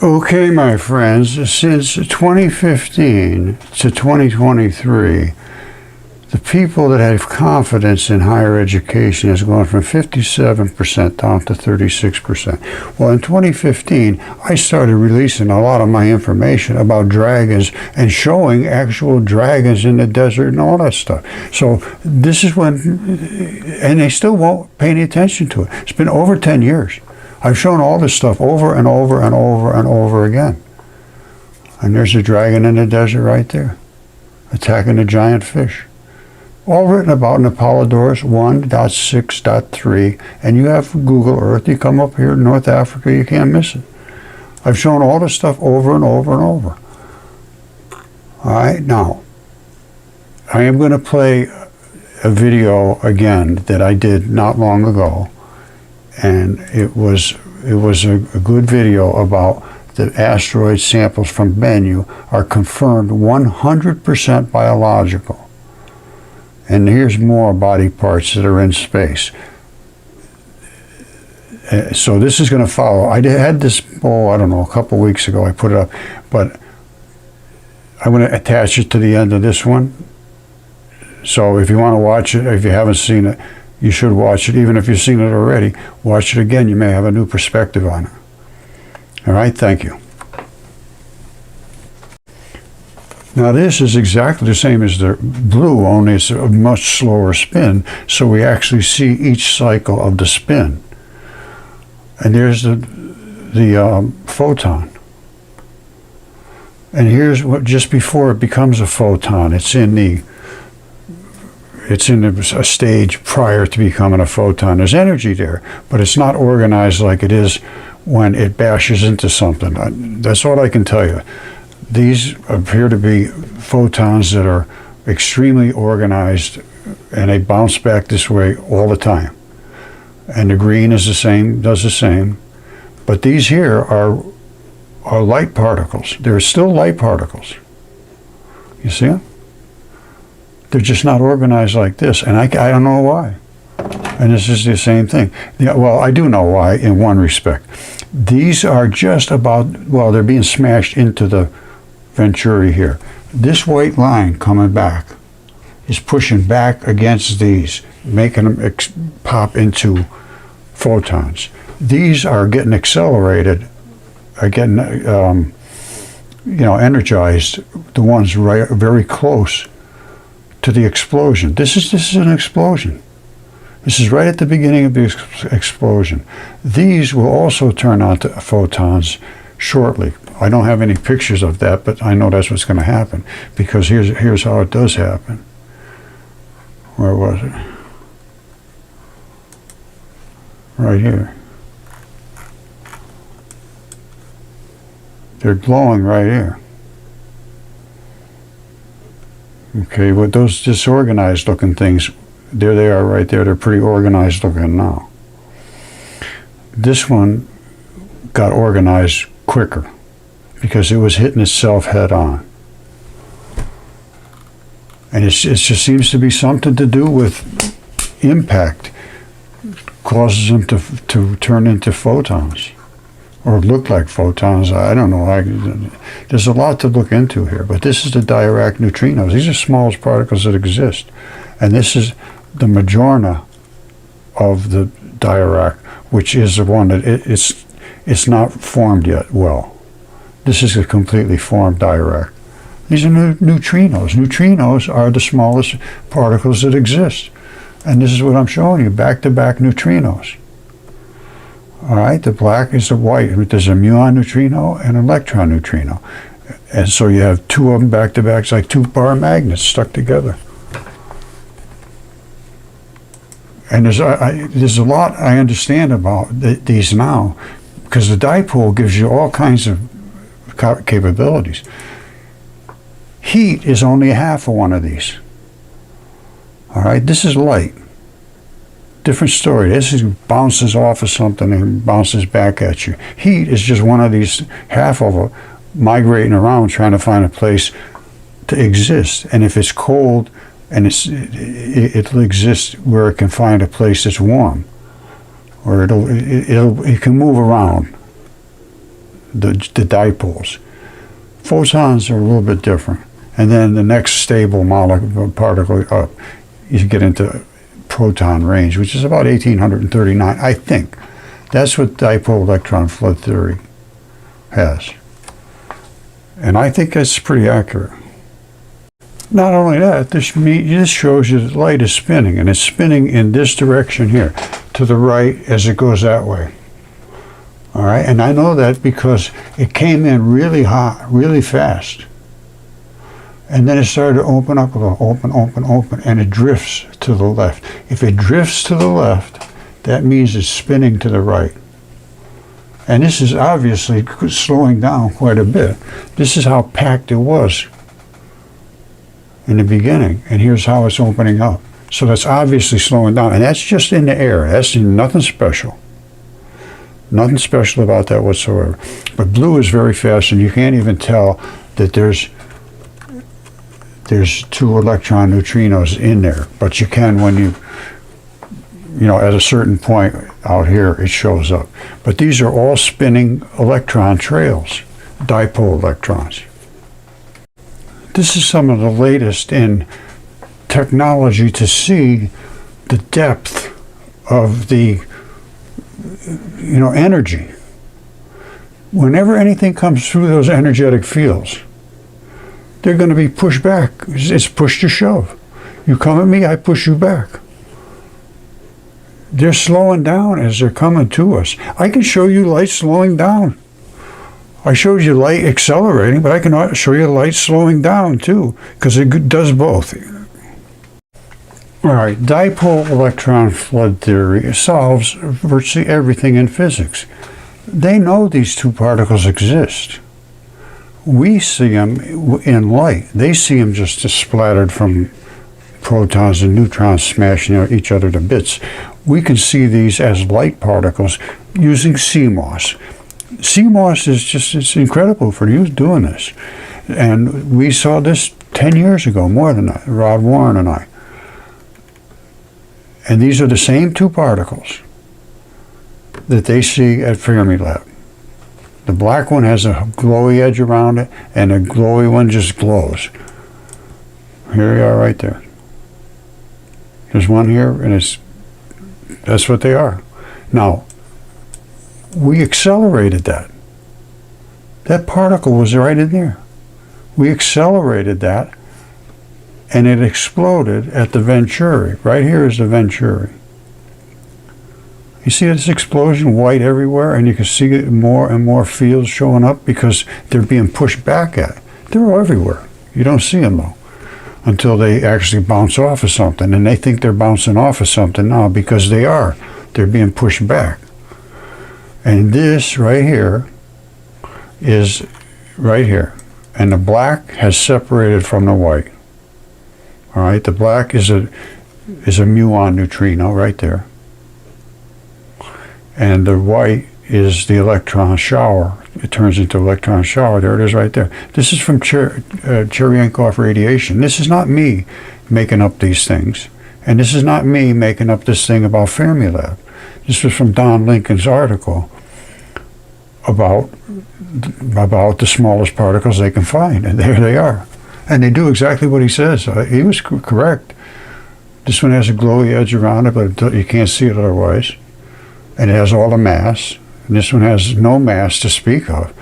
Okay, my friends, since 2015 to 2023, the people that have confidence in higher education has gone from 57% down to 36%. Well, in 2015, I started releasing a lot of my information about dragons and showing actual dragons in the desert and all that stuff. So this is when, and they still won't pay any attention to it. It's been over 10 years. I've shown all this stuff over and over and over and over again. And there's a dragon in the desert right there, attacking a giant fish. All written about in Apollodorus 1.6.3, and you have Google Earth, you come up here in North Africa, you can't miss it. I've shown all this stuff over and over and over. All right, now, I am going to play a video again that I did not long ago, and it was a good video about the asteroid samples from Bennu are confirmed 100% biological. And here's more body parts that are in space. So this is going to follow. I had this poll, I don't know, a couple weeks ago. I put it up, but I'm going to attach it to the end of this one. So if you want to watch it, if you haven't seen it, you should watch it. Even if you've seen it already, watch it again. You may have a new perspective on it. All right, thank you. Now this is exactly the same as the blue, only it's a much slower spin, so we actually see each cycle of the spin. And there's the photon. And here's what just before it becomes a photon. It's in a stage prior to becoming a photon. There's energy there, but it's not organized like it is when it bashes into something. That's all I can tell you. These appear to be photons that are extremely organized, and they bounce back this way all the time. And the green is the same, does the same. But these here are light particles. They're still light particles. You see them? They're just not organized like this, and I don't know why. And this is the same thing. Yeah, well, I do know why in one respect. These are just about, well, they're being smashed into the Venturi here. This white line coming back is pushing back against these, making them pop into photons. These are getting accelerated, are getting energized. The ones right very close to the explosion. This is an explosion. This is right at the beginning of the explosion. These will also turn on to photons shortly. I don't have any pictures of that, but I know that's what's going to happen, because here's how it does happen. Where was it? Right here. They're glowing right here. Okay, with those disorganized looking things, there they are right there. They're pretty organized looking now. This one got organized quicker because it was hitting itself head on. And it just seems to be something to do with impact. Causes them to turn into photons or look like photons. I don't know. There's a lot to look into here, but this is the Dirac neutrinos. These are smallest particles that exist. And this is the Majorna of the Dirac, which is the one that it's not formed yet well. This is a completely formed Dirac. These are neutrinos. Neutrinos are the smallest particles that exist. And this is what I'm showing you, back-to-back neutrinos. All right, the black is the white. There's a muon neutrino and an electron neutrino. And so you have two of them back-to-back. It's like two bar magnets stuck together. And there's a lot I understand about these now, because the dipole gives you all kinds of capabilities. Heat is only half of one of these. All right, this is light. Different story. This bounces off of something and bounces back at you. Heat is just one of these, half of it, migrating around trying to find a place to exist. And if it's cold, and it'll exist where it can find a place that's warm, or it can move around. the dipoles. Photons are a little bit different. And then the next stable particle up, you get into proton range, which is about 1839, I think. That's what dipole electron flood theory has. And I think that's pretty accurate. Not only that, this shows you that light is spinning, and it's spinning in this direction here, to the right as it goes that way. All right, and I know that because it came in really hot, really fast. And then it started to open up a little, open, and it drifts to the left. If it drifts to the left, that means it's spinning to the right. And this is obviously slowing down quite a bit. This is how packed it was in the beginning, and here's how it's opening up. So that's obviously slowing down, and that's just in the air. That's nothing special. Nothing special about that whatsoever. But blue is very fast, and you can't even tell that there's 2 electron neutrinos in there. But you can when you know, at a certain point out here, it shows up. But these are all spinning electron trails, dipole electrons. This is some of the latest in technology to see the depth of the, you know, energy. Whenever anything comes through those energetic fields, they're going to be pushed back. It's push to shove. You come at me, I push you back. They're slowing down as they're coming to us. I can show you light slowing down. I showed you light accelerating, but I can show you light slowing down too, because it does both. All right, dipole electron flood theory solves virtually everything in physics. They know these 2 particles exist. We see them in light. They see them just splattered from protons and neutrons smashing each other to bits. We can see these as light particles using CMOS. CMOS is just, it's incredible for you doing this. And we saw this 10 years ago, more than that, Rod Warren and I. And these are the same 2 particles that they see at Fermilab. The black one has a glowy edge around it, and the glowy one just glows. Here we are right there. There's one here, and that's what they are. Now, we accelerated that. That particle was right in there. We accelerated that, and it exploded at the Venturi. Right here is the Venturi. You see this explosion, white everywhere, and you can see more and more fields showing up because they're being pushed back at. They're everywhere. You don't see them though, until they actually bounce off of something, and they think they're bouncing off of something now because they are. They're being pushed back. And this right here is right here, and the black has separated from the white. All right, the black is a muon neutrino right there, and the white is the electron shower. It turns into electron shower. There it is right there. This is from Cherenkov radiation. This is not me making up these things, and this is not me making up this thing about Fermilab. This was from Don Lincoln's article about the smallest particles they can find, and there they are. And they do exactly what he says. He was correct. This one has a glowy edge around it, but you can't see it otherwise. And it has all the mass. And this one has no mass to speak of,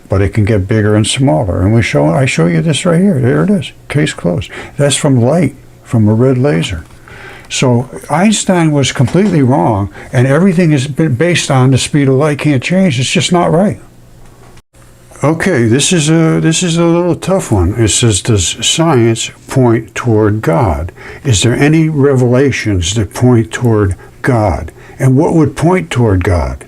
but it can get bigger and smaller. And I show you this right here. There it is. Case closed. That's from light, from a red laser. So Einstein was completely wrong, and everything is based on the speed of light can't change. It's just not right. Okay, this is a little tough one. It says, does science point toward God? Is there any revelations that point toward God? And what would point toward God?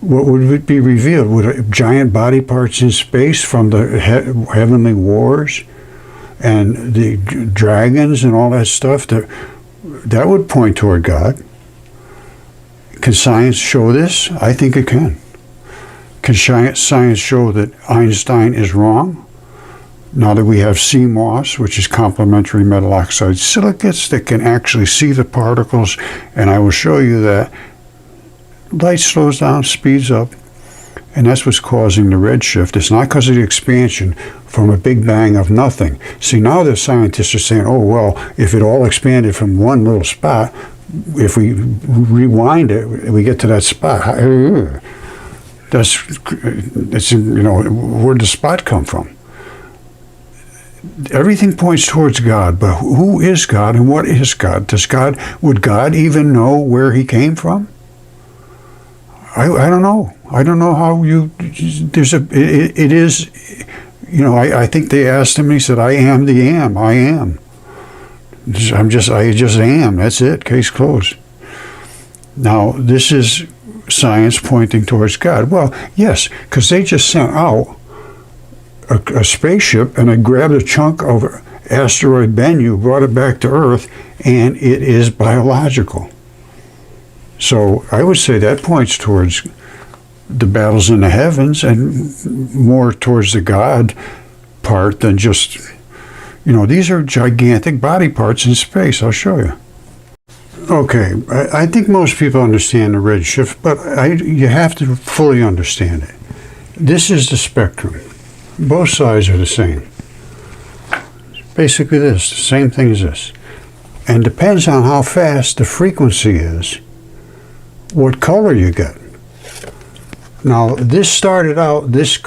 What would be revealed? Would giant body parts in space from the heavenly wars and the dragons and all that stuff, that would point toward God? Can science show this? I think it can. Can science show that Einstein is wrong? Now that we have CMOS, which is complementary metal oxide silicates that can actually see the particles, and I will show you that light slows down, speeds up, And that's what's causing the redshift. It's not because of the expansion from a big bang of nothing. See, now the scientists are saying, oh, well, if it all expanded from one little spot, if we rewind it, we get to that spot. That's, you know, where'd the spot come from? Everything points towards God, but who is God and what is God? Would God even know where he came from? I don't know. I don't know how it is, you know, I think they asked him, he said, I am the am, I am. I just am, that's it, case closed. Now, this is science pointing towards God. Well, yes, because they just sent out a spaceship and it grabbed a chunk of Asteroid Bennu, brought it back to Earth, and it is biological. So I would say that points towards the battles in the heavens and more towards the God part than just, you know, these are gigantic body parts in space. I'll show you. Okay, I think most people understand the redshift, but you have to fully understand it. This is the spectrum. Both sides are the same. Basically this, the same thing as this. And depends on how fast the frequency is, what color you get. Now, this started out this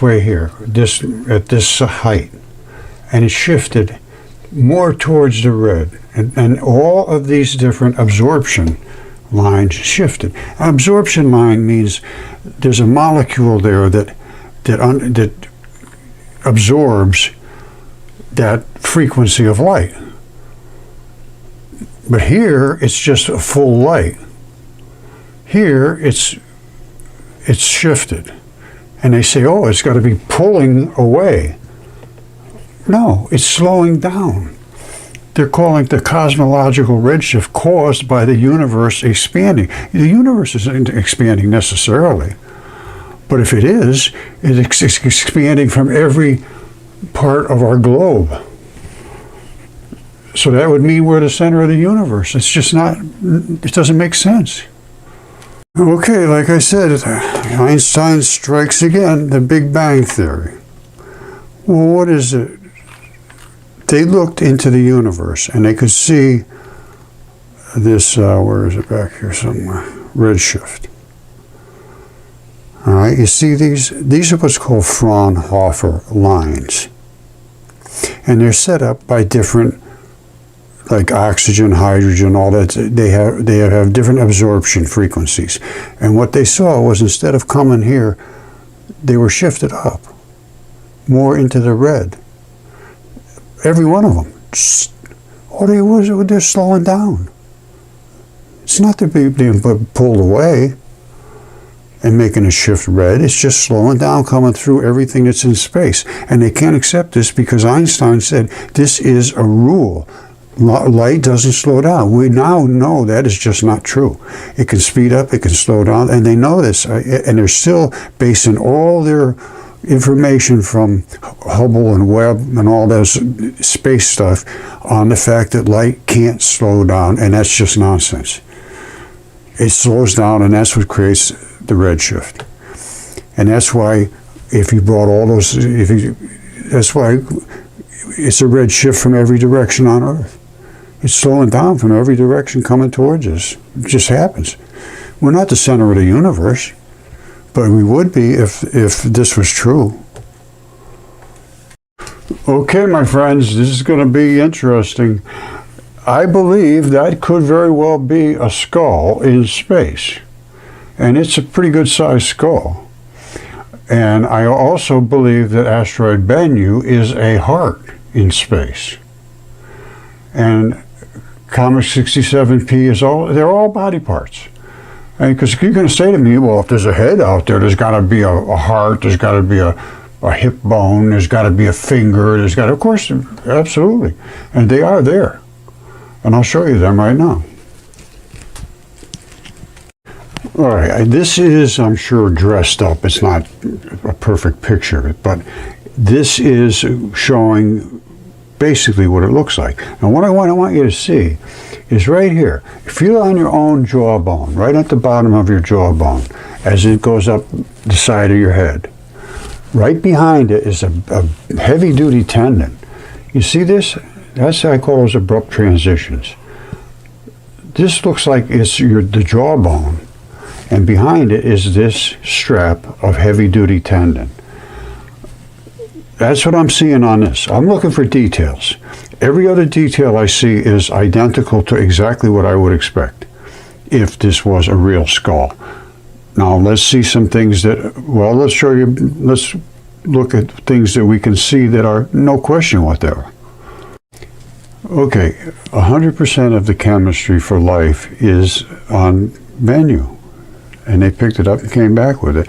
way here, at this height, and it shifted more towards the red, and all of these different absorption lines shifted. An absorption line means there's a molecule there that absorbs that frequency of light. But here, it's just a full light. Here, it's shifted. And they say, oh, it's got to be pulling away. No, it's slowing down. They're calling it the cosmological redshift caused by the universe expanding. The universe isn't expanding necessarily. But if it is, it's expanding from every part of our globe. So that would mean we're the center of the universe. It's just not, it doesn't make sense. Okay, like I said, Einstein strikes again, the Big Bang Theory. Well, what is it? They looked into the universe and they could see this, where is it back here somewhere? Redshift. All right, you see these are what's called Fraunhofer lines. And they're set up by different, like oxygen, hydrogen, all that. They have different absorption frequencies. And what they saw was instead of coming here, they were shifted up, more into the red. Every one of them. They're slowing down. It's not that they're being pulled away and making a shift red. It's just slowing down, coming through everything that's in space. And they can't accept this because Einstein said this is a rule. Light doesn't slow down. We now know that is just not true. It can speed up, it can slow down, and they know this. And they're still basing all their information from Hubble and Webb and all those space stuff on the fact that light can't slow down, and that's just nonsense. It slows down, and that's what creates the redshift. And that's why if you brought all those, that's why it's a redshift from every direction on Earth. It's slowing down from every direction coming towards us. It just happens. We're not the center of the universe, but we would be if this was true. Okay, my friends, this is going to be interesting. I believe that could very well be a skull in space. And it's a pretty good sized skull. And I also believe that Asteroid Bennu is a heart in space. And Comet 67P they're all body parts. Because you're going to say to me, well, if there's a head out there, there's got to be a heart, there's got to be a hip bone, there's got to be a finger, of course, absolutely. And they are there. And I'll show you them right now. All right, this is, I'm sure, dressed up. It's not a perfect picture, but this is showing basically what it looks like. And what I want you to see is right here. Feel on your own jawbone, right at the bottom of your jawbone, as it goes up the side of your head. Right behind it is a heavy-duty tendon. You see this? That's what I call those abrupt transitions. This looks like it's the jawbone, and behind it is this strap of heavy-duty tendon. That's what I'm seeing on this. I'm looking for details. Every other detail I see is identical to exactly what I would expect if this was a real skull. Now let's see some things that, well, let's look at things that we can see that are no question what they are. Okay, 100% of the chemistry for life is on Bennu, and they picked it up and came back with it.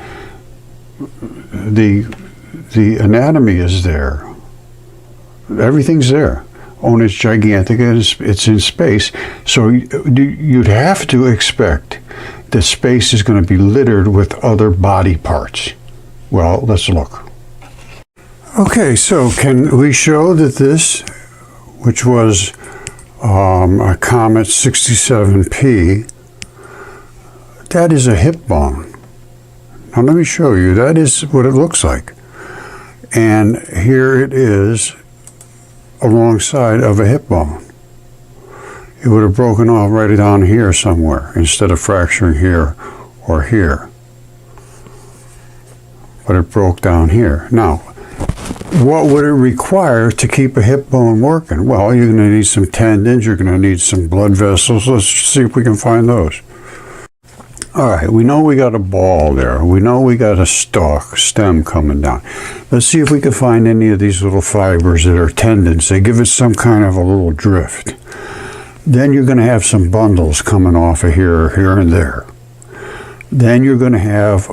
The anatomy is there. Everything's there. Only it's gigantic and it's in space. So you'd have to expect that space is going to be littered with other body parts. Well, let's look. Okay, so can we show that this, which was a comet 67P, that is a hip bone. Now let me show you. That is what it looks like. And here it is alongside of a hip bone. It would have broken off right down here somewhere instead of fracturing here or here. But it broke down here. Now, what would it require to keep a hip bone working? Well, you're going to need some tendons, you're going to need some blood vessels. Let's see if we can find those. All right, we know we got a ball there. We know we got a stem coming down. Let's see if we can find any of these little fibers that are tendons. They give it some kind of a little drift. Then you're going to have some bundles coming off of here and there. Then you're going to have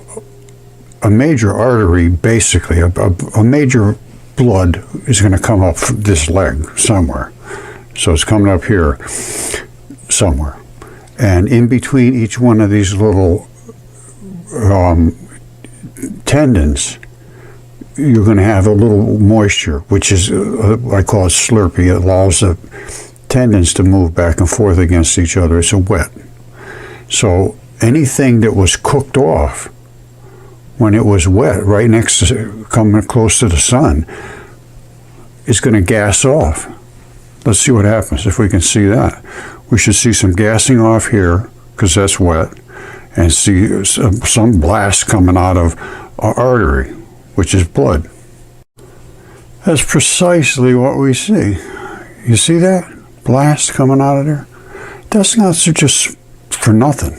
a major artery, basically, a major blood is going to come up this leg somewhere. So it's coming up here somewhere. And in between each one of these little tendons, you're going to have a little moisture, which is, I call it slurpy. It allows the tendons to move back and forth against each other. It's a wet. So anything that was cooked off when it was wet, right next to, coming close to the sun, is going to gas off. Let's see what happens if we can see that. We should see some gassing off here, because that's wet, and see some blast coming out of our artery, which is blood. That's precisely what we see. You see that? Blast coming out of there? That's not just for nothing.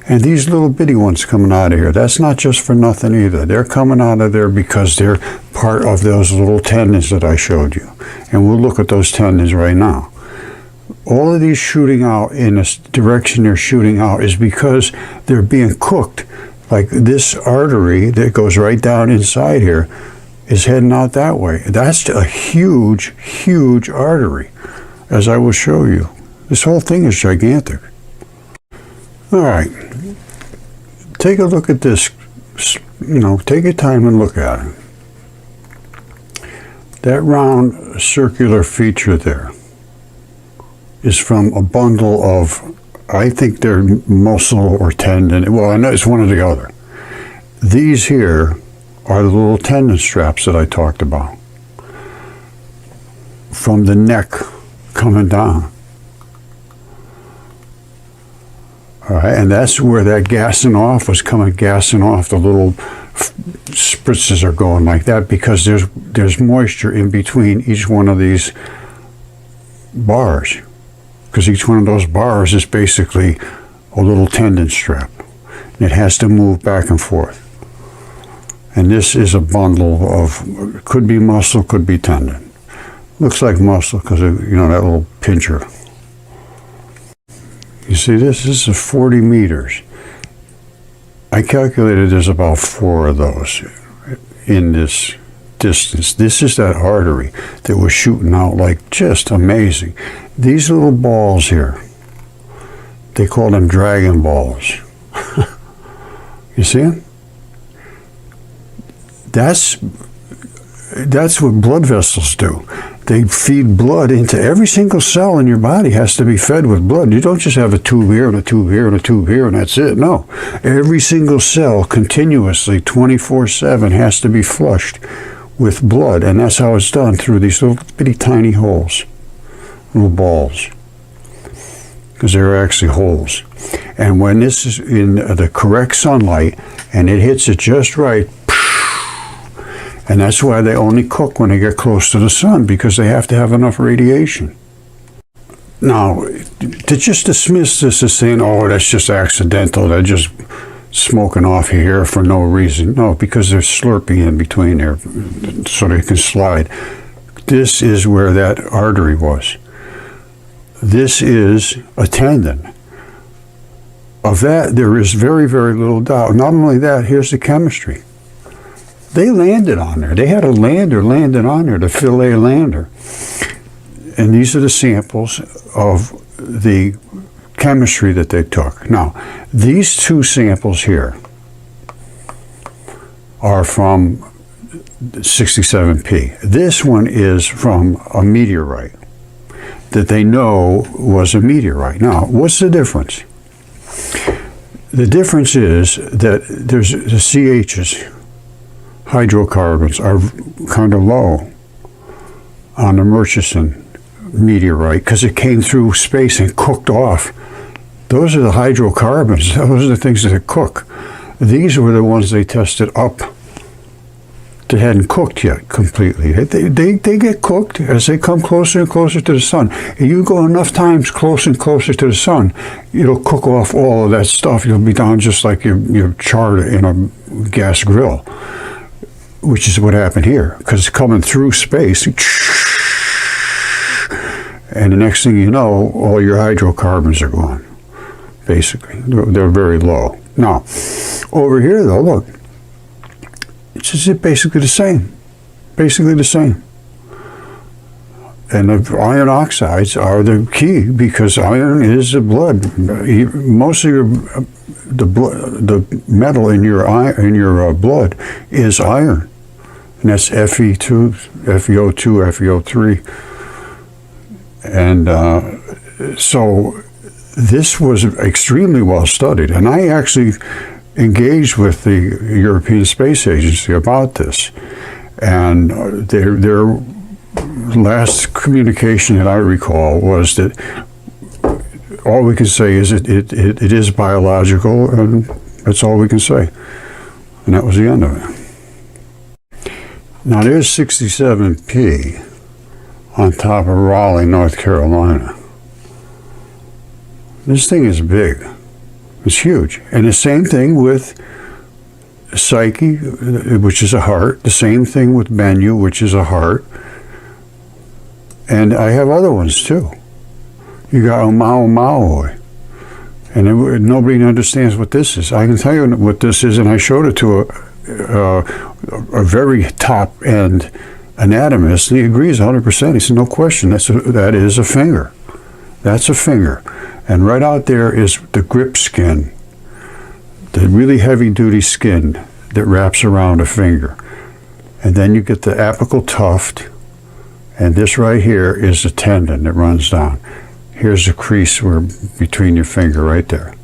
And these little bitty ones coming out of here, that's not just for nothing either. They're coming out of there because they're part of those little tendons that I showed you. And we'll look at those tendons right now. All of these shooting out in the direction they're shooting out is because they're being cooked. Like this artery that goes right down inside here is heading out that way. That's a huge, huge artery, as I will show you. This whole thing is gigantic. All right, take a look at this, take your time and look at it. That round circular feature there is from a bundle of, I think they're muscle or tendon. Well, I know it's one or the other. These here are the little tendon straps that I talked about from the neck coming down. All right, and that's where that gassing off was coming, gassing off. The little spritzes are going like that because there's moisture in between each one of these bars, because each one of those bars is basically a little tendon strap. It has to move back and forth. And this is a bundle of, could be muscle, could be tendon. Looks like muscle because of, that little pincher. You see this? This is 40 meters. I calculated there's about 4 of those in this distance. This is that artery that was shooting out like just amazing. These little balls here, they call them dragon balls. You see them? That's what blood vessels do. they feed blood into every single cell in your body. Has to be fed with blood. You don't just have a tube here and a tube here and a tube here and that's it. No, every single cell continuously 24/7 has to be flushed with blood, and that's how it's done, through these little bitty tiny holes, little balls, because they're actually holes. And when this is in the correct sunlight and it hits it just right, and that's why they only cook when they get close to the sun, because they have to have enough radiation. Now, to just dismiss this as saying, oh, that's just accidental, they're just smoking off here for no reason. No, because there's slurpy in between there so they can slide. This is where that artery was. This is a tendon. Of that, there is very, very little doubt. Not only that, here's the chemistry. They landed on there. They had a lander landed on there, the Philae lander. And these are the samples of the chemistry that they took. Now, these two samples here are from 67P. This one is from a meteorite that they know was a meteorite. Now, what's the difference? The difference is that there's the CHs, hydrocarbons, are kind of low on the Murchison meteorite because it came through space and cooked off. Those are the hydrocarbons. Those are the things that cook. These were the ones they tested up that hadn't cooked yet completely. They get cooked as they come closer and closer to the sun. And you go enough times closer and closer to the sun, it'll cook off all of that stuff. You'll be down just like you're charred in a gas grill, which is what happened here, because it's coming through space. And the next thing you know, all your hydrocarbons are gone. Basically, they're very low. Now, over here though, look, it's just basically the same. Basically the same. And the iron oxides are the key, because iron is the blood. Most of the metal in your blood is iron, and that's Fe2, FeO2, FeO3, and so this was extremely well studied. And I actually engaged with the European Space Agency about this, and their last communication that I recall was that all we can say is it is biological, and that's all we can say. And that was the end of it. Now there's 67P on top of Raleigh, North Carolina. This thing is big. It's huge. And the same thing with Psyche, which is a heart. The same thing with Bennu, which is a heart. And I have other ones too. You got Oumuamua, and nobody understands what this is. I can tell you what this is, and I showed it to a very top-end anatomist, and he agrees 100%. He said, no question, that is a finger. That's a finger. And right out there is the grip skin, the really heavy-duty skin that wraps around a finger. And then you get the apical tuft, and this right here is the tendon that runs down. Here's the crease between your finger right there.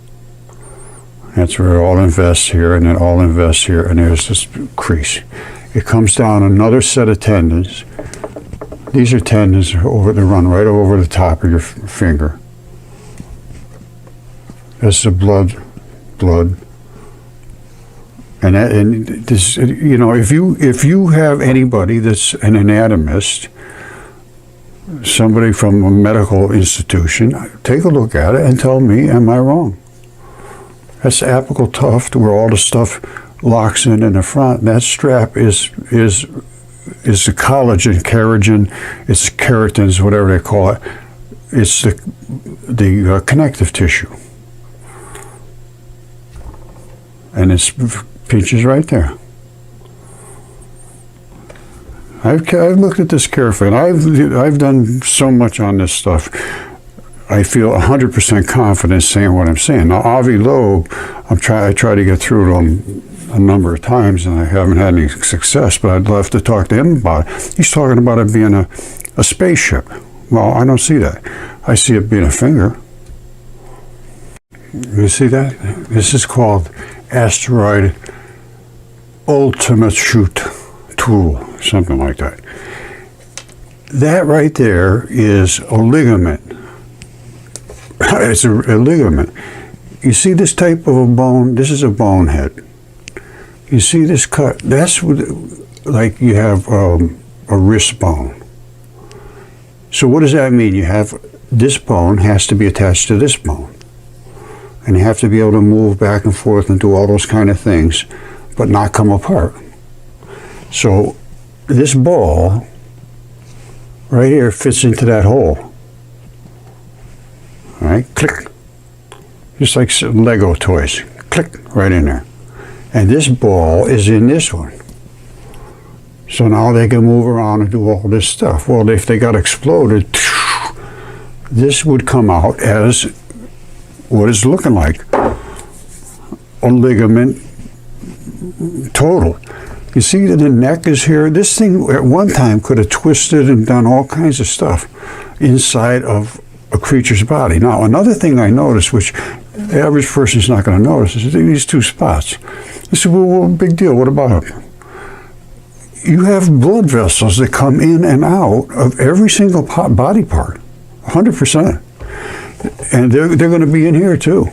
That's where it all invests here, and it all invests here, and there's this crease. It comes down another set of tendons. These are tendons that run right over the top of your finger. That's the blood. And this, you know, if you have anybody that's an anatomist, somebody from a medical institution, take a look at it and tell me, am I wrong? That's the apical tuft where all the stuff locks in the front. That strap is the collagen, keratin, it's keratins, whatever they call it. It's the connective tissue. And it pinches right there. I've looked at this carefully, and I've done so much on this stuff. I feel 100% confident saying what I'm saying. Now, Avi Loeb, I try to get through to him a number of times, and I haven't had any success, but I'd love to talk to him about it. He's talking about it being a spaceship. Well, I don't see that. I see it being a finger. You see that? This is called Asteroid Ultimate Shoot Tool, something like that. That right there is a ligament. It's a ligament. You see this type of a bone? This is a bone head. You see this cut? That's like you have a wrist bone. So what does that mean? You have this bone has to be attached to this bone. And you have to be able to move back and forth and do all those kind of things, but not come apart. So this ball right here fits into that hole. All right, click. Just like Lego toys. Click, right in there. And this ball is in this one. So now they can move around and do all this stuff. Well, if they got exploded, this would come out as what it's looking like. A ligament total. You see that the neck is here? This thing at one time could have twisted and done all kinds of stuff inside of a creature's body. Now, another thing I noticed, which the average person's not going to notice, is these two spots. I said, well, big deal, what about them? You have blood vessels that come in and out of every single body part, 100%. And they're going to be in here too.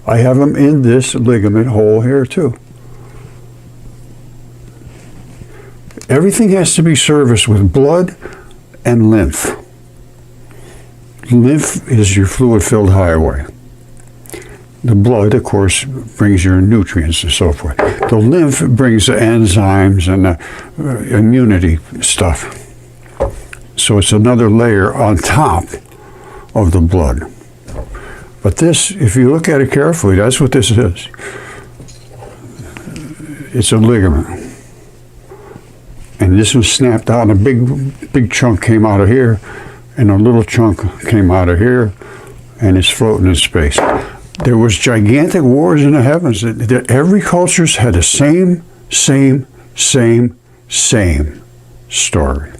I have them in this ligament hole here too. Everything has to be serviced with blood and lymph. Lymph is your fluid-filled highway. The blood, of course, brings your nutrients and so forth. The lymph brings the enzymes and the immunity stuff. So it's another layer on top of the blood. But this, if you look at it carefully, that's what this is. It's a ligament. And this was snapped out, and a big chunk came out of here, and a little chunk came out of here, and it's floating in space. There was gigantic wars in the heavens. That every culture's had the same story.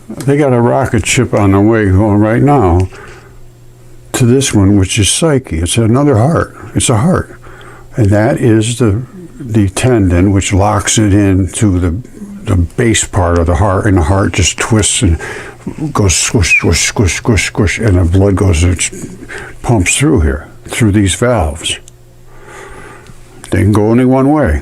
They got a rocket ship on the way going right now to this one, which is Psyche. It's another heart. It's a heart. And that is the tendon which locks it into the base part of the heart, and the heart just twists and goes squish, squish, squish, squish, squish, and the blood goes, pumps through here, through these valves. They can go only one way.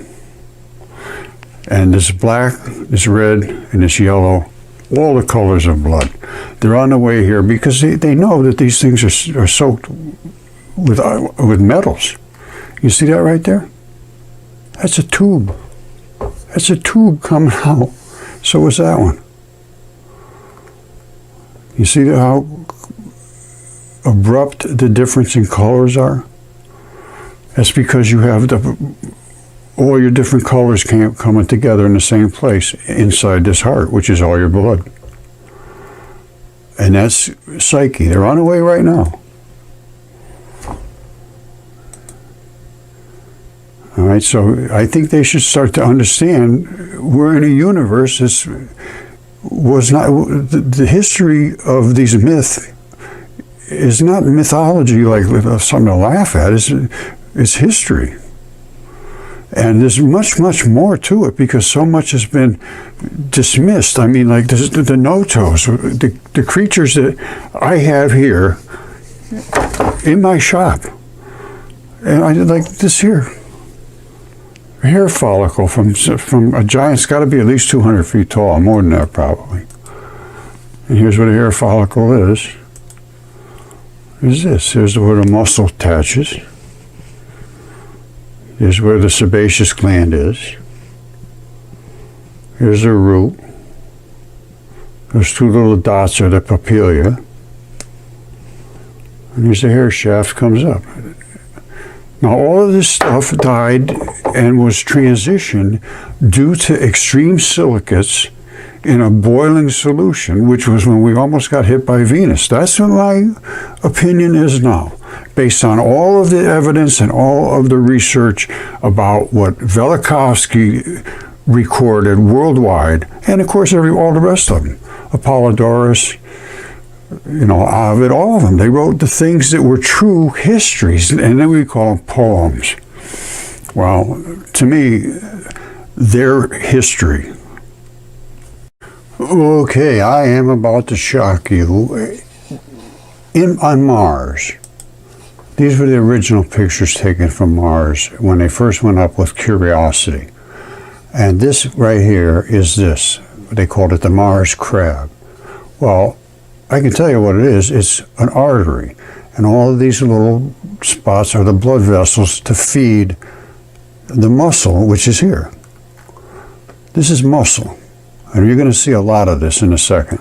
And this black, this red, and this yellow, all the colors of blood, they're on the way here because they know that these things are soaked with metals. You see that right there? That's a tube. That's a tube coming out. So is that one. You see how abrupt the difference in colors are? That's because you have all your different colors coming together in the same place inside this heart, which is all your blood. And that's Psyche. They're on the way right now. All right, so I think they should start to understand we're in a universe that's was not the history of these myths is not mythology like something to laugh at. It's history, and there's much more to it because so much has been dismissed. I mean, like the no-toes, the creatures that I have here in my shop, and I like this here. Hair follicle from a giant's got to be at least 200 feet tall, more than that probably. And here's what a hair follicle is. Here's this. Here's where the muscle attaches. Here's where the sebaceous gland is. Here's the root. Those two little dots are the papilia. And here's the hair shaft comes up. Now, all of this stuff died and was transitioned due to extreme silicates in a boiling solution, which was when we almost got hit by Venus. That's what my opinion is now, based on all of the evidence and all of the research about what Velikovsky recorded worldwide, and of course all the rest of them. Apollodorus, Ovid, all of them. They wrote the things that were true histories, and then we call them poems. Well, to me, they're history. Okay, I am about to shock you. On Mars, these were the original pictures taken from Mars when they first went up with Curiosity. And this right here is this. They called it the Mars crab. Well, I can tell you what it is. It's an artery. And all of these little spots are the blood vessels to feed the muscle, which is here. This is muscle. And you're going to see a lot of this in a second.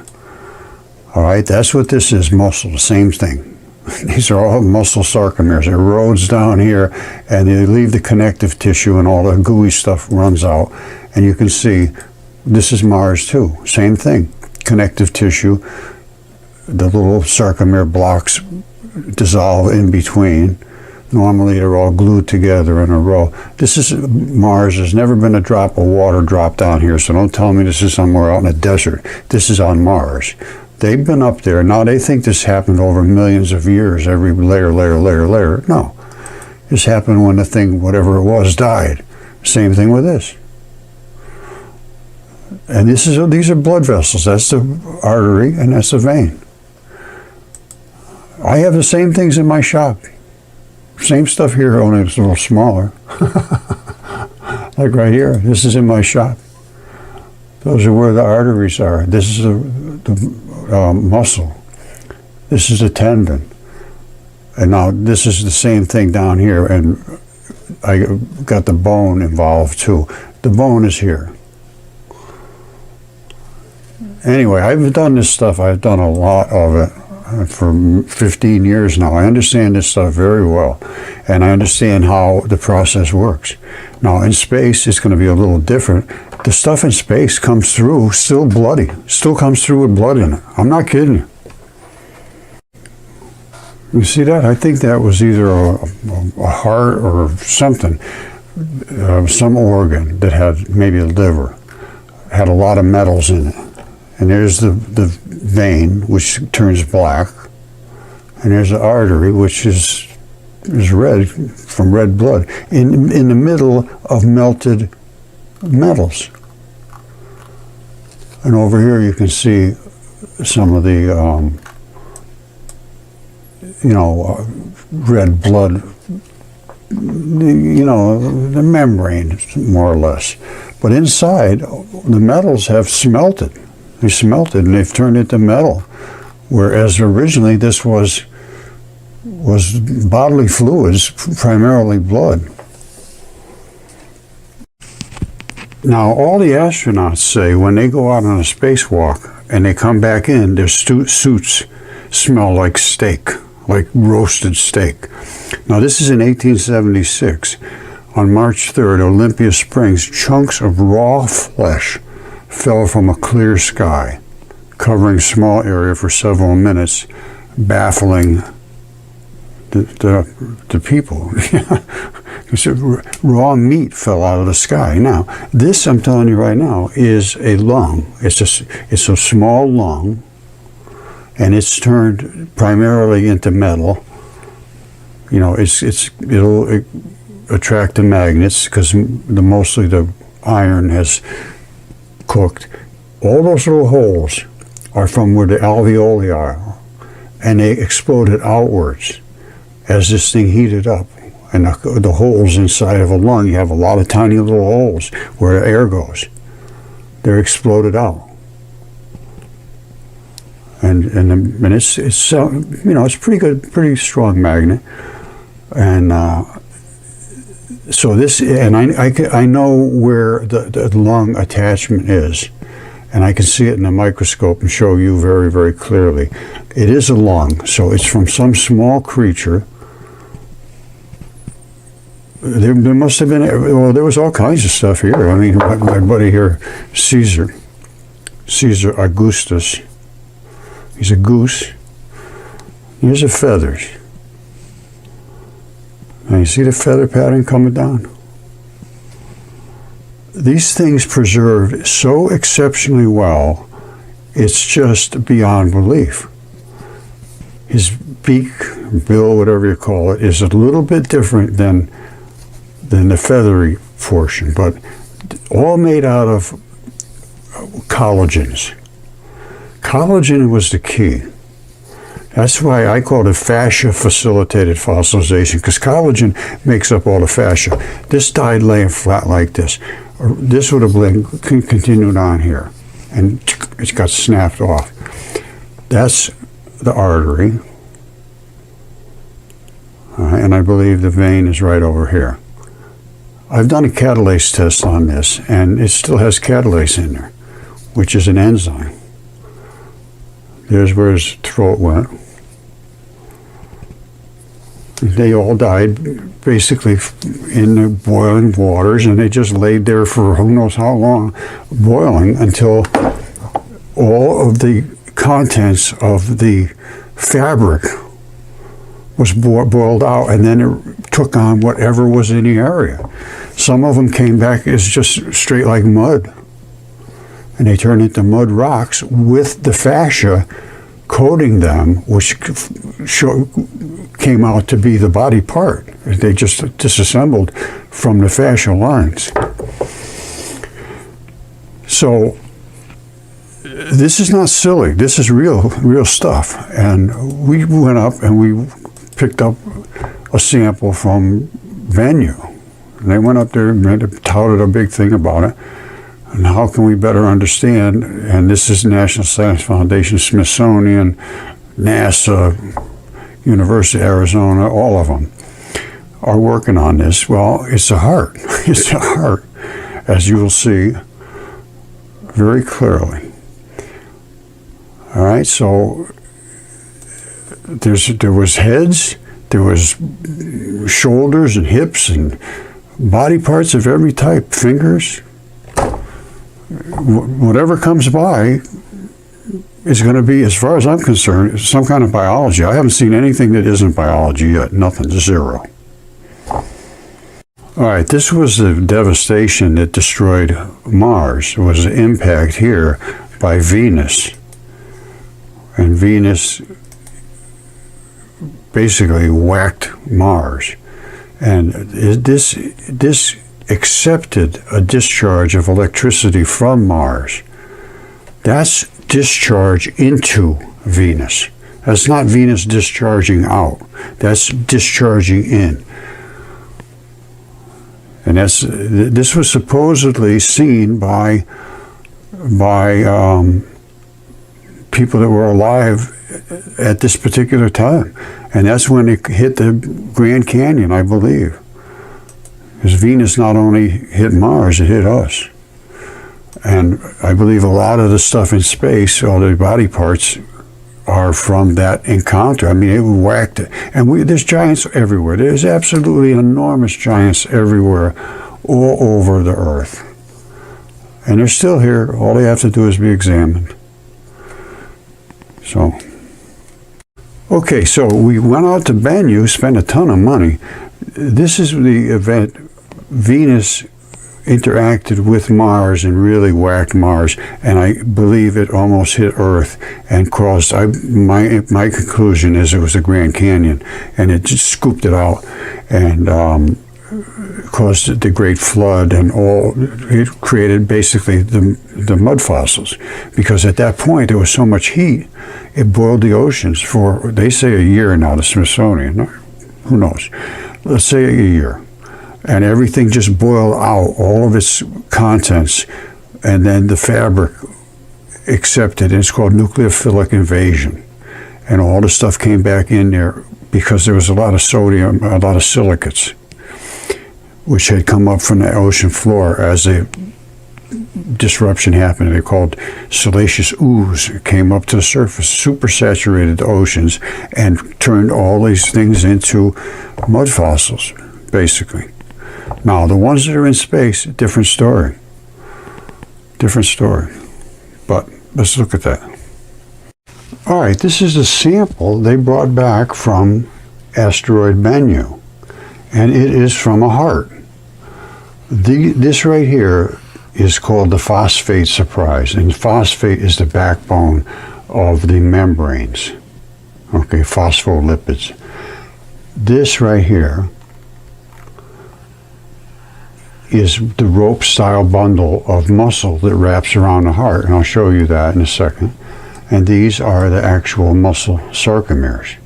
All right, that's what this is, muscle, the same thing. These are all muscle sarcomeres. It erodes down here, and they leave the connective tissue, and all the gooey stuff runs out. And you can see this is Mars too. Same thing. Connective tissue. The little sarcomere blocks dissolve in between. Normally they're all glued together in a row. This is Mars. There's never been a drop of water dropped down here, so don't tell me this is somewhere out in the desert. This is on Mars. They've been up there. Now they think this happened over millions of years, every layer. No. This happened when the thing, whatever it was, died. Same thing with this. And these are blood vessels. That's the artery and that's the vein. I have the same things in my shop. Same stuff here, only it's a little smaller. Like right here, this is in my shop. Those are where the arteries are. This is the muscle. This is the tendon. And now this is the same thing down here, and I got the bone involved too. The bone is here. Anyway, I've done this stuff. I've done a lot of it for 15 years now. I understand this stuff very well, and I understand how the process works. Now in space, it's going to be a little different. The stuff in space comes through still bloody, still comes through with blood in it. I'm not kidding you. You see that? I think that was either a heart or something, some organ that had maybe a liver, had a lot of metals in it. And there's the vein, which turns black, and there's the artery, which is red, from red blood, in the middle of melted metals. And over here you can see some of the, red blood, the membrane, more or less. But inside, the metals have smelted. They smelted and they've turned into metal, whereas originally this was bodily fluids, primarily blood. Now, all the astronauts say when they go out on a spacewalk and they come back in, their suits smell like steak, like roasted steak. Now, this is in 1876. On March 3rd, Olympia Springs, chunks of raw flesh fell from a clear sky, covering a small area for several minutes, baffling the people. Raw meat fell out of the sky. Now, this, I'm telling you right now, is a lung. It's a small lung, and it's turned primarily into metal. It'll attract the magnets because mostly the iron has cooked. All those little holes are from where the alveoli are, and they exploded outwards as this thing heated up. And the holes inside of a lung, you have a lot of tiny little holes where the air goes. They're exploded out, and it's pretty good, pretty strong magnet. And so this, and I know where the lung attachment is, and I can see it in the microscope and show you very, very clearly. It is a lung, so it's from some small creature. There must have been, well, there was all kinds of stuff here. I mean, my buddy here, Caesar Augustus, he's a goose. Here's the feathers. Now you see the feather pattern coming down? these things preserved so exceptionally well, it's just beyond belief. His beak, bill, whatever you call it, is a little bit different than the feathery portion, but all made out of collagens. Collagen was the key. That's why I call it fascia-facilitated fossilization, because collagen makes up all the fascia. This died laying flat like this. This would have been continued on here, and it got snapped off. That's the artery, and I believe the vein is right over here. I've done a catalase test on this, and it still has catalase in there, which is an enzyme. There's where his throat went. They all died basically in the boiling waters, and they just laid there for who knows how long, boiling until all of the contents of the fabric was boiled out, and then it took on whatever was in the area. Some of them came back as just straight like mud, and they turned into mud rocks with the fascia coating them, which came out to be the body part. They just disassembled from the fascial lines. So this is not silly. This is real stuff. And we went up and we picked up a sample from Bennu. And they went up there and touted a big thing about it. And how can we better understand? And this is National Science Foundation, Smithsonian, NASA, University of Arizona, all of them are working on this. Well, it's a heart. It's a heart, as you will see very clearly. All right, so there was heads, there was shoulders and hips and body parts of every type, fingers. Whatever comes by is going to be, as far as I'm concerned, some kind of biology. I haven't seen anything that isn't biology yet. Nothing, zero. All right, this was the devastation that destroyed Mars. It was an impact here by Venus. And Venus basically whacked Mars. And this accepted a discharge of electricity from Mars. That's discharge into Venus. That's not Venus discharging out. That's discharging in. And this was supposedly seen by people that were alive at this particular time. And that's when it hit the Grand Canyon, I believe. Because Venus not only hit Mars, it hit us. And I believe a lot of the stuff in space, all the body parts, are from that encounter. I mean, it whacked it. And there's giants everywhere. There's absolutely enormous giants everywhere, all over the Earth. And they're still here. All they have to do is be examined. So, okay, so we went out to Bennu, spent a ton of money. This is the event. Venus interacted with Mars and really whacked Mars, and I believe it almost hit Earth and caused, my conclusion is it was the Grand Canyon, and it just scooped it out and caused the Great Flood, and it created basically the mud fossils, because at that point there was so much heat, it boiled the oceans for, they say, a year now, the Smithsonian, who knows, let's say a year. And everything just boiled out, all of its contents, and then the fabric accepted, and it's called nucleophilic invasion. And all the stuff came back in there because there was a lot of sodium, a lot of silicates, which had come up from the ocean floor as a disruption happened. They're called siliceous ooze. It came up to the surface, supersaturated the oceans, and turned all these things into mud fossils, basically. Now, the ones that are in space, different story. Different story. But let's look at that. All right, this is a sample they brought back from Asteroid Bennu, and it is from a heart. This right here is called the phosphate surprise, and phosphate is the backbone of the membranes. Okay, phospholipids. This right here is the rope-style bundle of muscle that wraps around the heart, and I'll show you that in a second. And these are the actual muscle sarcomeres,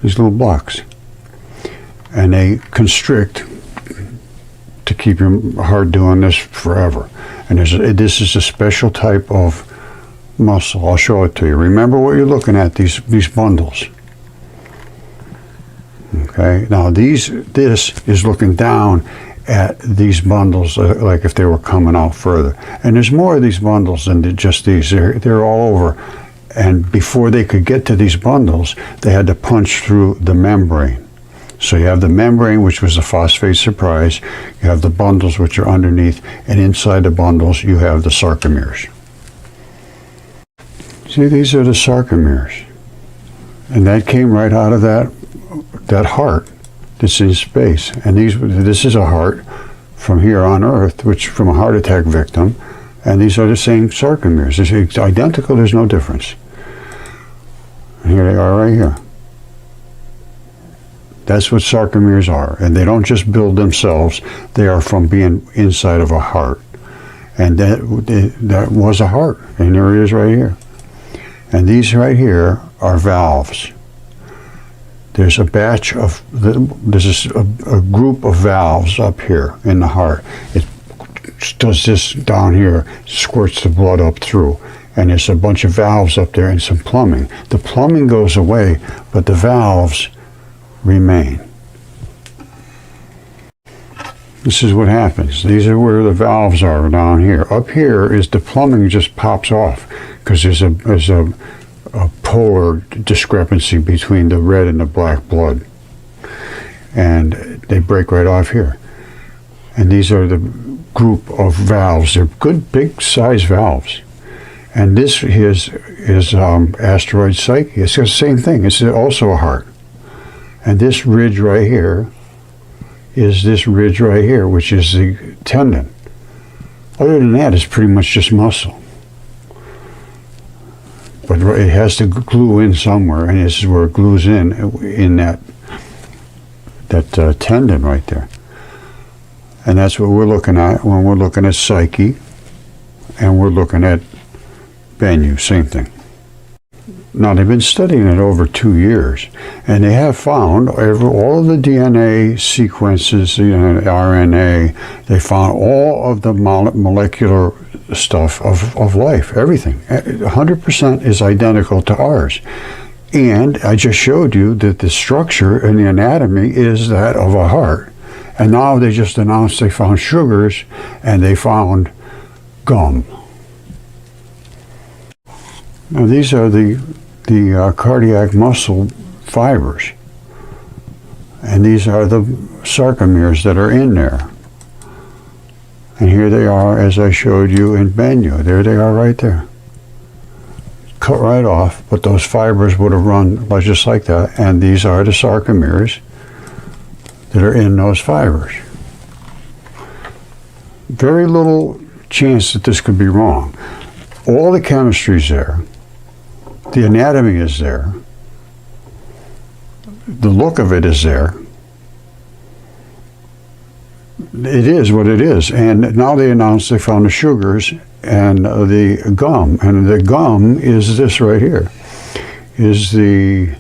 these little blocks. And they constrict to keep your heart doing this forever. And this is a special type of muscle. I'll show it to you. Remember what you're looking at, these bundles. Okay, now this is looking down at these bundles like if they were coming out further. And there's more of these bundles than just these. They're all over. And before they could get to these bundles, they had to punch through the membrane. So you have the membrane, which was the phosphate surprise. You have the bundles, which are underneath. And inside the bundles, you have the sarcomeres. See, these are the sarcomeres. And that came right out of that heart that's in space. And this is a heart from here on Earth, which from a heart attack victim. And these are the same sarcomeres. It's identical, there's no difference. And here they are right here. That's what sarcomeres are. And they don't just build themselves, they are from being inside of a heart. And that was a heart. And there it is right here. And these right here are valves. There's a batch of, there's a group of valves up here in the heart. It does this down here, squirts the blood up through. And there's a bunch of valves up there and some plumbing. The plumbing goes away, but the valves remain. This is what happens. These are where the valves are down here. Up here is the plumbing just pops off because there's a polar discrepancy between the red and the black blood. And they break right off here. And these are the group of valves. They're good big size valves. And this is asteroid Psyche. It's the same thing. It's also a heart. And this ridge right here is this ridge right here, which is the tendon. Other than that, it's pretty much just muscle. But it has to glue in somewhere, and this is where it glues in that tendon right there. And that's what we're looking at when we're looking at Psyche, and we're looking at Bennu, same thing. Now, they've been studying it over 2 years, and they have found all of the DNA sequences, RNA, they found all of the molecular stuff of life, everything. 100% is identical to ours. And I just showed you that the structure and the anatomy is that of a heart. And now they just announced they found sugars, and they found gum. Now, these are the cardiac muscle fibers, and these are the sarcomeres that are in there. And here they are, as I showed you in Bennu. There they are right there. Cut right off, but those fibers would have run just like that, and these are the sarcomeres that are in those fibers. Very little chance that this could be wrong. All the chemistry's there. The anatomy is there. The look of it is there. It is what it is. And now they announced they found the sugars and the gum. And the gum is this right here. Is the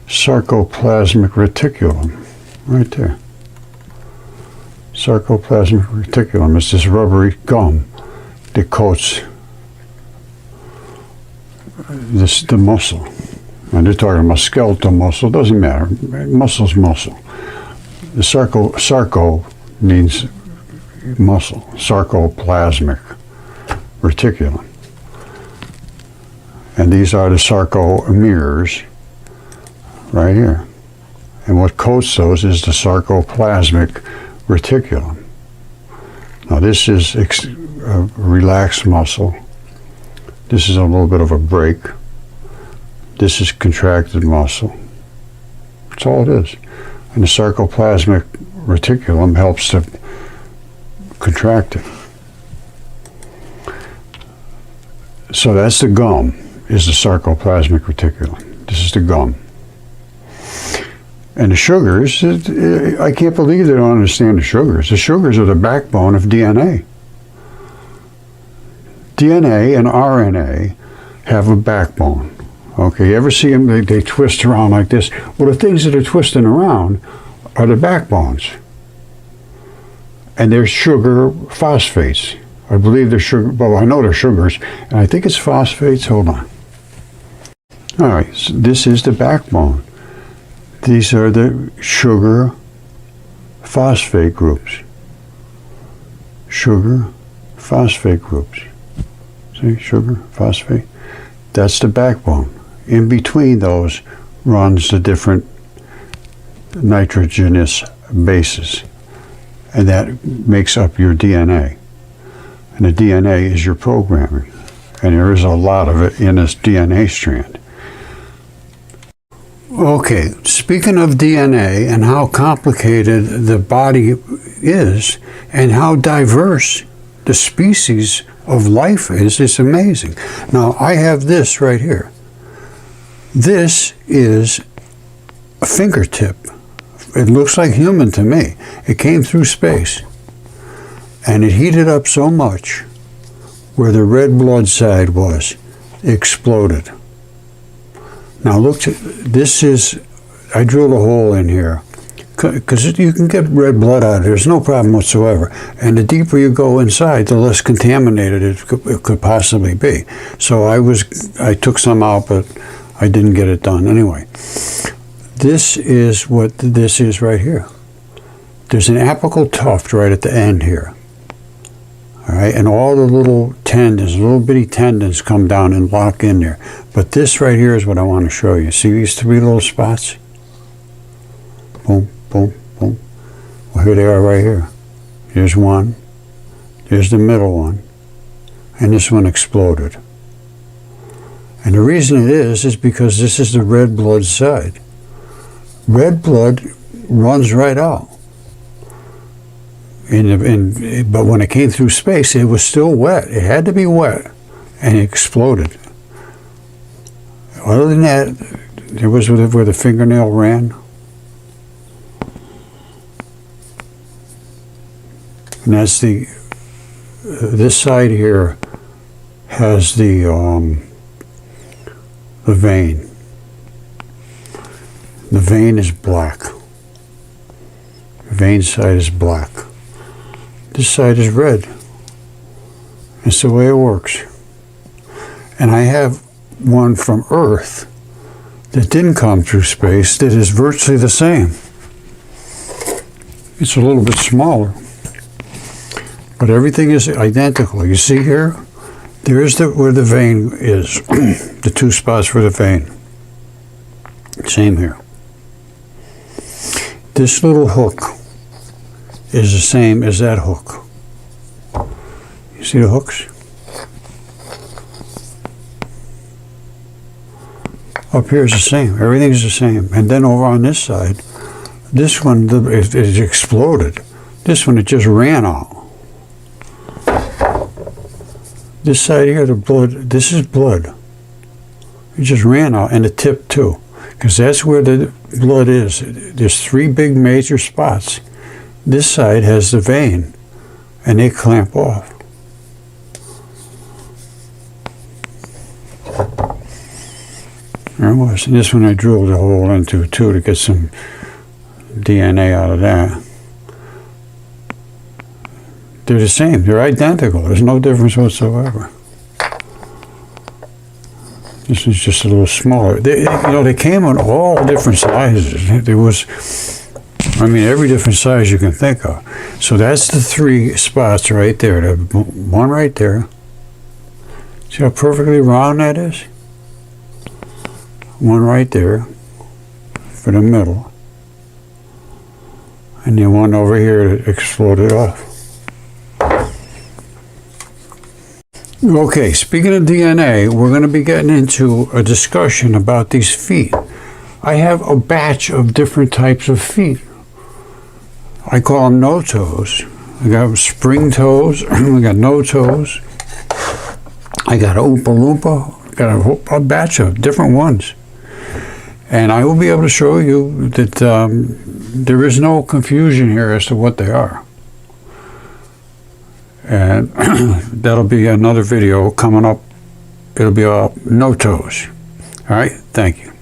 sarcoplasmic reticulum. Right there. Sarcoplasmic reticulum. It's this rubbery gum that coats the muscle. And they're talking about skeletal muscle. Doesn't matter. Muscle's muscle. The sarco means muscle. Sarcoplasmic reticulum. And these are the sarcomeres right here. And what coats those is the sarcoplasmic reticulum. Now this is a relaxed muscle. This is a little bit of a break. This is contracted muscle. That's all it is. And the sarcoplasmic reticulum helps to contracted. So that's the gum, is the sarcoplasmic reticulum. This is the gum. And the sugars, I can't believe they don't understand the sugars. The sugars are the backbone of DNA. DNA and RNA have a backbone. Okay, you ever see them, they twist around like this? Well, the things that are twisting around are the backbones. And they're sugar phosphates. I believe they're sugar, well, I know they're sugars, and I think it's phosphates. Hold on. All right, so this is the backbone. These are the sugar phosphate groups. Sugar phosphate groups. See, sugar, phosphate. That's the backbone. In between those runs the different nitrogenous bases. And that makes up your DNA. And the DNA is your programming. And there is a lot of it in this DNA strand. Okay, speaking of DNA and how complicated the body is and how diverse the species of life is, it's amazing. Now, I have this right here. This is a fingertip. It looks like human to me. It came through space. And it heated up so much where the red blood side was, it exploded. Now look, this is, I drilled a hole in here because you can get red blood out of it. There's no problem whatsoever. And the deeper you go inside, the less contaminated it could possibly be. So I took some out, but I didn't get it done anyway. This is what this is right here. There's an apical tuft right at the end here. All right, and all the little tendons, little bitty tendons come down and lock in there. But this right here is what I want to show you. See these three little spots? Boom, boom, boom. Well, here they are right here. Here's one. Here's the middle one. And this one exploded. And the reason it is because this is the red blood side. Red blood runs right out. But when it came through space, it was still wet. It had to be wet, and it exploded. Other than that, there was where the fingernail ran. And that's this side here has the vein. The vein is black. The vein side is black. This side is red. It's the way it works. And I have one from Earth that didn't come through space that is virtually the same. It's a little bit smaller, but everything is identical. You see here? There's where the vein is, the two spots for the vein. Same here. This little hook is the same as that hook. You see the hooks? Up here is the same. Everything's the same. And then over on this side, this one it exploded. This one, it just ran out. This side here, the blood, this is blood. It just ran out, and the tip too, because that's where the blood is. There's three big major spots. This side has the vein, and they clamp off. There it was. And this one I drilled a hole into too to get some DNA out of that. They're the same. They're identical. There's no difference whatsoever. This is just a little smaller. They came in all different sizes. There was, every different size you can think of. So that's the three spots right there. The one right there. See how perfectly round that is? One right there for the middle. And then one over here that exploded off. Okay, speaking of DNA, we're going to be getting into a discussion about these feet. I have a batch of different types of feet. I call them no-toes. We got spring toes. We got no toes. I got a Oompa Loompa. Got a batch of different ones. And I will be able to show you that there is no confusion here as to what they are. And that'll be another video coming up. It'll be no toes. All right, thank you.